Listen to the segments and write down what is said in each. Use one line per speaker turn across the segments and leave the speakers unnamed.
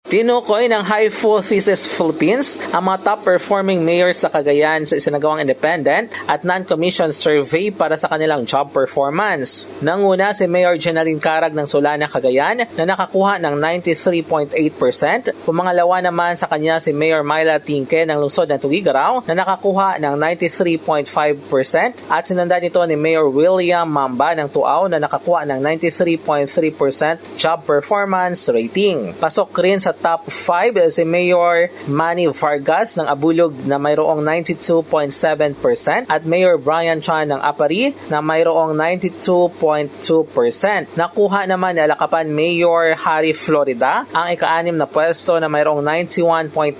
Tinukoy ng Hypothesis Philippines ang mga top-performing mayors sa Cagayan sa isinagawang independent at non-commissioned survey para sa kanilang job performance. Nanguna si Mayor Jenaline Carag ng Solana, Cagayan na nakakuha ng 93.8%. Pumangalawa naman sa kanya si Mayor Myla Tingke ng lungsod ng Tuguegarao na nakakuha ng 93.5% at sinundan nito ni Mayor William Mamba ng Tuao na nakakuha ng 93.3% job performance rating. Pasok rin sa top 5 si Mayor Manny Vargas ng Abulog na mayroong 92.7% at Mayor Brian Chan ng Apari na mayroong 92.2%. Nakuha naman ni Alacapan Mayor Harry Florida ang ika-6 na pwesto na mayroong 91.9%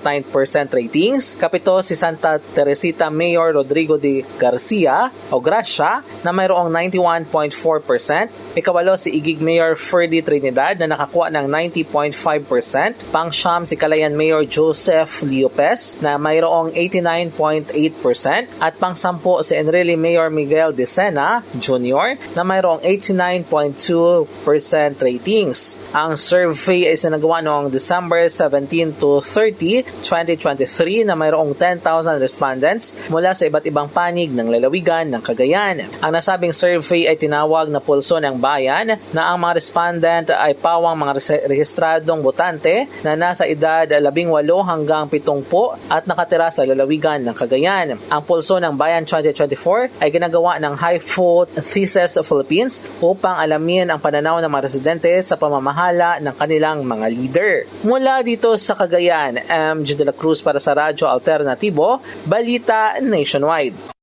ratings. Kapito si Santa Teresita Mayor Rodrigo de Garcia o Gracia na mayroong 91.4%. Ikawalo si Igig Mayor Ferdy Trinidad na nakakuha ng 90.5%. Pang-siyam si Calayan Mayor Joseph Liopes na mayroong 89.8% at pang-sampu si Enrile Mayor Miguel De Sena Jr. na mayroong 89.2% ratings. Ang survey ay sinagawa noong December 17 to 30, 2023 na mayroong 10,000 respondents mula sa iba't ibang panig ng lalawigan ng Cagayan. Ang nasabing survey ay tinawag na pulso ng bayan na ang mga respondent ay pawang mga rehistradong botante na nasa edad 18 hanggang 70 at nakatira sa lalawigan ng Cagayan. Ang Pulso ng Bayan 2024 ay ginagawa ng Hypothesis Philippines upang alamin ang pananaw ng mga residente sa pamamahala ng kanilang mga leader. Mula dito sa Cagayan, MJ de la Cruz para sa Radyo Alternatibo, Balita Nationwide.